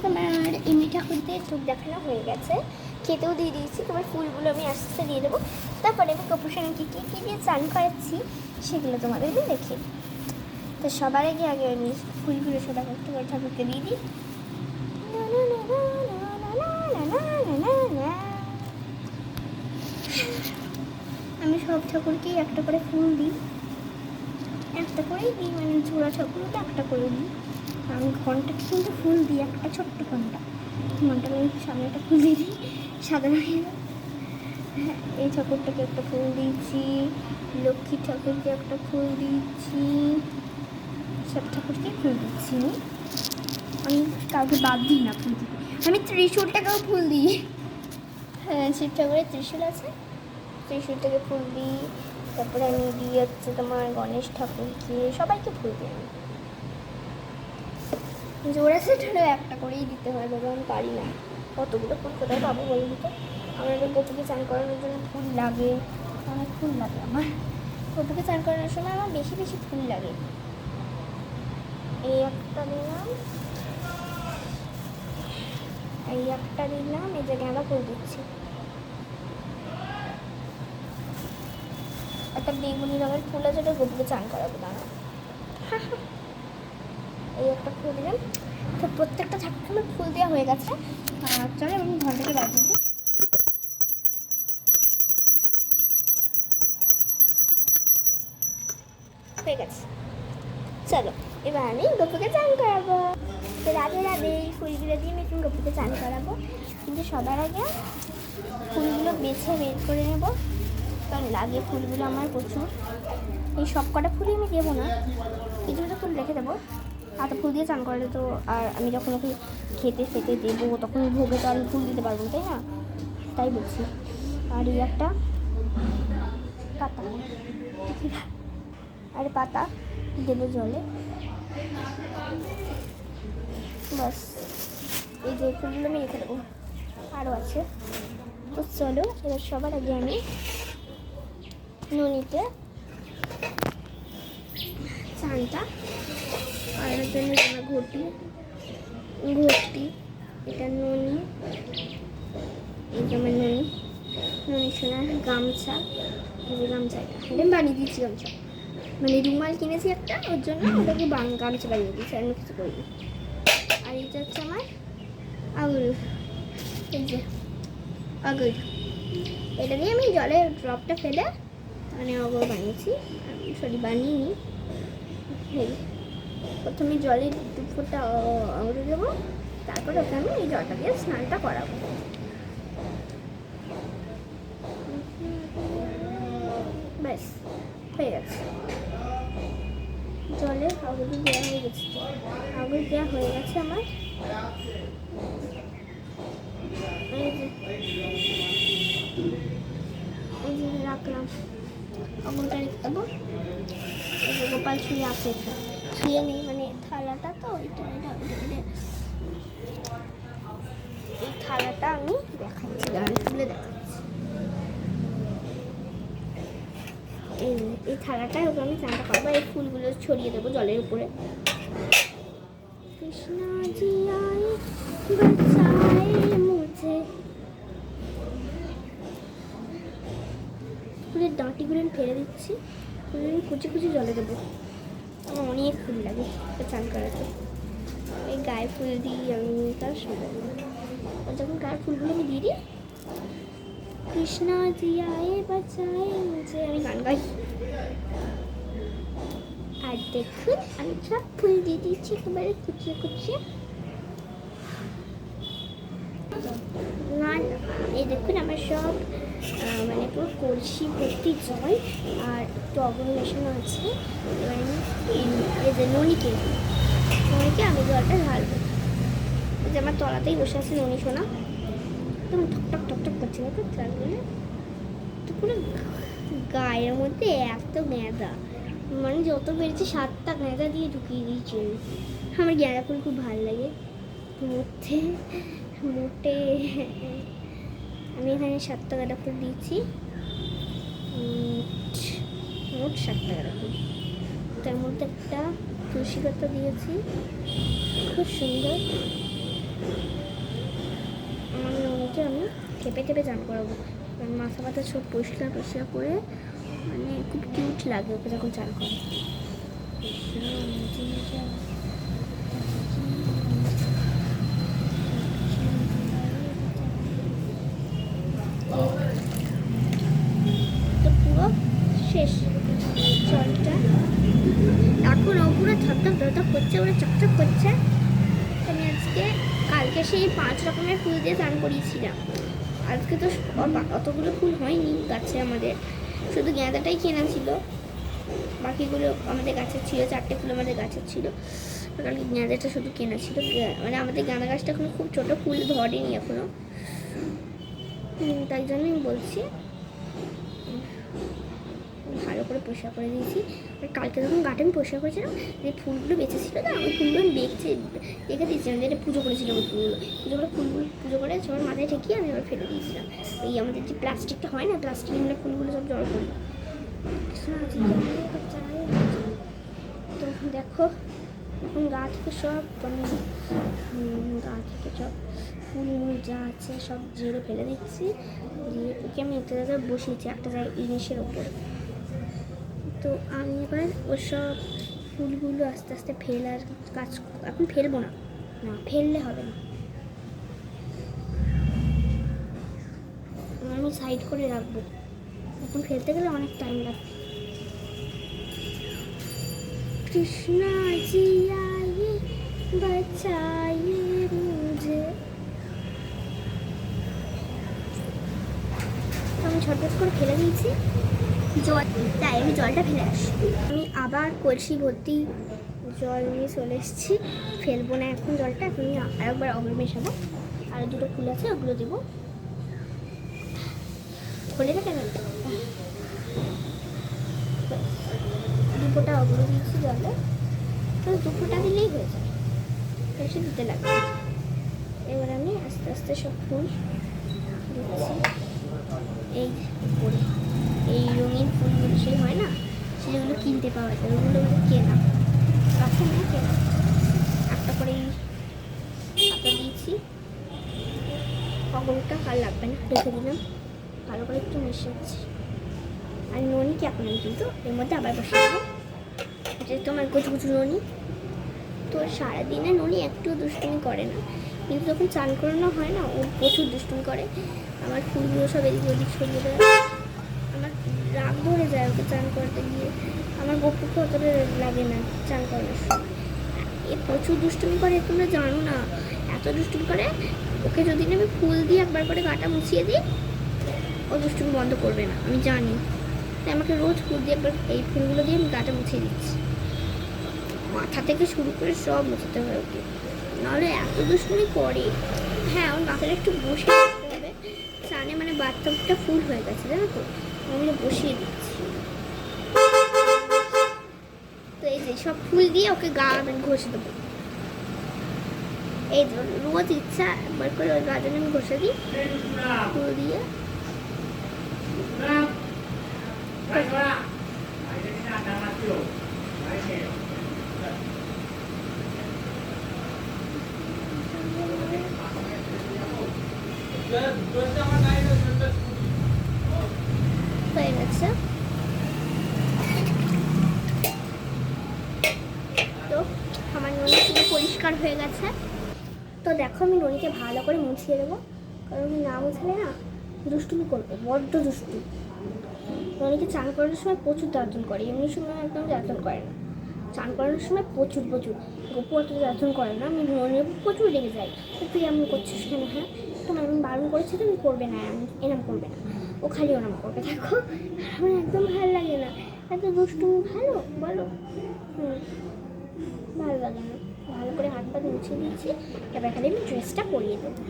তোমার এমনি ঠাকুরদের ধূপ দেখানো হয়ে গেছে, খেতেও দিয়ে দিয়েছি। তোমার ফুলগুলো আমি আস্তে আস্তে দিয়ে দেবো। তারপরে আমি কপুরসঙ্গীকে কী কী দিয়ে চান করাচ্ছি সেগুলো তোমাদের দেখি। তো সবার আগে আমি ফুলগুলো সবার একটা করে ঠাকুরকে দিয়ে দিই। আমি সব ঠাকুরকেই একটা করে ফুল দিই, একটা করেই দিই, মানে জোড়া ঠাকুরকে একটা করে দিই। আমি ঘন্টাকে কিন্তু ফুল দিই, একটা ছোট্ট ঘন্টাকে আমি সামনে একটা ফুল দিয়ে দিই সাদা রঙের। হ্যাঁ, এই ঠাকুরটাকে একটা ফুল দিচ্ছি, লক্ষ্মী ঠাকুরকে একটা ফুল দিচ্ছি, সব ঠাকুরকে ফুল দিচ্ছি। আমি কাউকে বাদ দিই না ফুল দিই। আমি ত্রিশূলটাকেও ফুল দিই। হ্যাঁ, শিব ঠাকুরের ত্রিশূল আছে, ত্রিশূলটাকে ফুল দিই। তারপরে আমি দিই হচ্ছে তোমার গণেশ ঠাকুরকে, সবাইকে ফুল দিই আমি। জোড়া সেট হলেও একটা করেই দিতে হয় বাবা, আমি পারি না। কতগুলো ফুল কোথায় পাবো বলে দিতে। আমার গপুকে চান করানোর জন্য ফুল লাগে, অনেক ফুল লাগে আমার। গপুকে চান করানোর সময় আমার বেশি বেশি ফুল লাগে। এই একটা দিলাম, এই একটা দিলাম, এই যে গাঁদা ফুল দিচ্ছি। একটা বেগুনি রঙের ফুল আছে, ওটা গপুকে চান করাবো দাঁড়া। এই একটা ফুল দিলাম। তো প্রত্যেকটা ঠাকুরকে আমার ফুল দেওয়া হয়ে গেছে। চলো আমি ঘন্টাকে বাজিয়ে দিই। হয়ে গেছে, চলো এবার আমি গপুকে চান করাবো। তো রাধে রাধে, এই ফুলগুলো দিয়ে আমি এখন গপুকে চান করাবো। কিন্তু সবার আগে ফুলগুলো বেছে বের করে নেবো, কারণ লাগে ফুলগুলো আমার প্রচুর। এই সব কটা ফুলই আমি দেবো না, কিছু কিছু ফুল রেখে দেবো। এত ফুল দিয়ে চান করলে তো, আর আমি যখন ওকে খেতে দেবো তখন ভোগে তো আমি ফুল দিতে পারবো, তাই না? তাই বলছি। আর এই একটা পাতা, আর পাতা দেবো জলে, বাস। এই যে ফুলগুলো আমি রেখে দেবো, আরও আছে। তো চলো এবার সবার আগে আমি ননিতে চানটা করানোর জন্য আমার ঘটি, এটা ননি, এই যে আমার ননি সোনার গামছা, এই যে গামছা, এটা বানিয়ে দিয়েছি গামছা, মানে রুমাল কিনেছি একটা, ওর জন্য ওটাকে গামছা বানিয়ে দিয়েছি, আর কিছু করিনি। আর এটা হচ্ছে আমার আগুল, এই যে আগুল, এটা দিয়ে আমি জলের ড্রপটা ফেলে মানে অগর বানিয়েছি, বানিয়ে নিই। প্রথমে জলে 2 ফোঁটা আঙুরে দেবো, তারপরে ওকে আমি এই জলটা দিয়ে স্নানটা করাবো। ব্যাস হয়ে গেছে, জলে আঙুর দেওয়া হয়ে গেছে, আঙুর দেওয়া হয়ে গেছে আমার। এই যে রাখলাম, আঙুরটা রেখে দেবো। গোপাল শুয়ে আছে, শুয়ে নেই, মানে থালাটা তো এটা এই থালাটা আমি দেখাচ্ছি, তুলে দেখাচ্ছি। এই থালাটায় ওকে আমি চানটা করবো, এই ফুলগুলো ছড়িয়ে দেবো জলের উপরে। কৃষ্ণজি আয়ে বাঁচায়ে মুঝে, ফুলের ডাঁটিগুলো আমি ফেলে দিচ্ছি, ফুলগুলো কুচি কুচি জলে দেবো। আমার অনেক ফুল লাগে চান করাতে, এই গায়ে ফুল দিই আমি, তার সঙ্গে যখন গায়ের ফুলগুলো আমি দিয়ে দিই, কৃষ্ণা জি আয়ে বাঁচায়ে মুঝে, আমি গান গাই। আর দেখুন আমি সব ফুল দিয়ে দিচ্ছি একেবারে কুচিয়ে কুচিয়ে। না এই দেখুন আমার সব মানে পুরো কলসি ভর্তি জল, আর একটু অগর মেশানো আছে। এবার আমি এই যে ননিকে আমি জলটা ঢালবো। এই যে আমার তলাতেই বসে আছে ননি সোনা, তখন ঠকঠক করছে না তো জলগুলো, তো পুরো গায়ের মধ্যে এত গাঁদা, মানে যত বেড়েছে 7টা গাঁদা দিয়ে ঢুকিয়ে দিয়েছি। আমার গাঁদা ফুল খুব ভালো লাগে, মোটে আমি এখানে 7টা গাঁদা ফুল দিয়েছি, মোট 7টা গাঁদা ফুল। তার মধ্যে একটা তুলসী পাতা দিয়েছি, খুব সুন্দর। চেপে চেপে চান করাবো, কারণ মাথা ব্যথা সব পরিষ্কার পরিষ্কার করে মানে খুব কিউট লাগে ওকে যখন চান করে। তো পুরো শেষ জলটা, এখন ও পুরো থপথপ থপথপ করছে, ওরা চকচক করছে। আমি আজকে কালকে সেই 5 রকমের ফুল দিয়ে স্নান করিয়েছিলাম। আজকে তো অতগুলো ফুল হয়নি গাছে, আমাদের শুধু গাঁদাটাই কেনা ছিল, বাকিগুলো আমাদের গাছের ছিল। 4টে ফুল আমাদের গাছের ছিল, কালকে গাঁদাটা শুধু কেনা ছিল। মানে আমাদের গাঁদা গাছটা এখনো খুব ছোটো, ফুল ধরেনি এখনো, তাই জন্য আমি বলছি ভালো করে পরিষ্কার করে দিয়েছি। আর কালকে যখন গাটা আমি পরিষ্কার করেছিলাম, যে ফুলগুলো বেঁচেছিলো না, ওই ফুলগুলো আমি রেখে দিয়েছিলাম, যেটা পুজো করেছিলাম। ওই ফুলগুলো পুজো করে সবার মাথায় ঠেকিয়ে আমি আবার ফেলে দিয়েছিলাম। এই আমাদের যে প্লাস্টিকটা হয় না, প্লাস্টিকে আমরা ফুলগুলো সব জড়ো করি। তো দেখো এখন গা থেকে সব ফুল যা আছে সব ঝেড়ে ফেলে দিচ্ছি, দিয়ে ওকে আমি একটা জায়গায় বসিয়েছি, একটা জায়গায় জিনিসের ওপর। তো আমি এবার ওসব ফুলগুলো আস্তে আস্তে ফেলার কাজ, এখন ফেলবো না, ফেললে হবে না, আমি সাইড করে রাখবো, এখন ফেলতে গেলে অনেক টাইম লাগবে। কৃষ্ণা জি আয়ে বাঁচায়ে মুঝে। আমি ঝটপট করে ফেলে দিয়েছি জল, তাই আমি জলটা ফেলে আসি। আমি আবার কলসি ভর্তি জল নিয়ে চলে এসেছি, ফেলবো না এখন জলটা, এখন আমি আরেকবার অগ্র মেশাবো। আর 2টো ফুল আছে, ওগুলো দেবো। খোলে না কেন, 2 ফোঁটা অগ্র দিয়েছি জলে, তো 2 ফোঁটা দিলেই হয়ে যায়, বেশি দিতে লাগবে। এবার আমি আস্তে আস্তে সব ফুল দিচ্ছি এই উপরে। এই রঙিন ফুলগুলো সেই হয় না, সেগুলো কিনতে পাওয়া যায়, ওগুলো কেনা, কাছে না কেনা। একটা করে পাতা দিয়েছি, অগরটা আর লাগবে না, রেখে দিলাম। ভালো করে একটু মিশাচ্ছি। আর ননিকে এখন আমি কিন্তু এর মধ্যে আবার বসে দেবো, যেহেতু আমার কুচু কুচু ননি। তো সারাদিনে ননি একটু দুষ্টুমি করে না, কিন্তু যখন চান করানো হয় না, ও প্রচুর দুষ্টুমি করে। আমার ফুলগুলো সব এদিক ওদিক সরিয়ে দেয়, আমার রাগ ধরে যায় ওকে চান করতে গিয়ে। আমার বকুকে অতটা লাগে না চান করানোর সময়, এ প্রচুর দুষ্টুমি করে, তোমরা জানো না এত দুষ্টুমি করে। ওকে যদি আমি ফুল দিয়ে একবার করে গাটা মুছিয়ে দিই, ও দুষ্টুমি বন্ধ করবে না, আমি জানি। তাই আমাকে রোজ ফুল দিয়ে একবার, এই ফুলগুলো দিয়ে আমি গাটা মুছিয়ে দিচ্ছি, মাথা থেকে শুরু করে সব মুছতে হয় ওকে, নাহলে এত দুষ্টুমি করে। হ্যাঁ, ওর মাথাটা একটু বসে রাখতে হবে, চানে মানে বাথটবটা ফুল হয়ে গেছে, জানো তো, আমি বসিয়ে দিচ্ছি। তো এই যে সব ফুল দিয়ে ওকে গা ঘষে দেবো, এই রোজ ইচ্ছা একবার করে ওই গাজনে আমি ঘষে দিই ফুল দিয়ে। হয়ে গেছে, তো আমার ননি পুরো পরিষ্কার হয়ে গেছে। তো দেখো আমি ননিকে ভালো করে মুছিয়ে দেবো, কারণ না মুছলে না দুষ্টুমি করবে, বড্ড দুষ্টু। ননিকে চান করানোর সময় প্রচুর দাঁতন করে, এমনি সময় একদম দাঁতন করে না, চান করানোর সময় প্রচুর গপু অত দাঁতন করে না। আমি ননির প্রচুর রেগে যাই, তুই এমন করছিস কেন? হ্যাঁ, তোমার আমি বারণ করেছি, তুমি করবে না, এরম করবে না, ও খালি ওরম করবে। দেখো আমার একদম ভালো লাগে না, এত দুষ্টুমি ভালো বলো? ভালো লাগে না। ভালো করে হাত পা মুছে দিয়েছি, এবার খালি আমি ড্রেসটা পরিয়ে দেবো।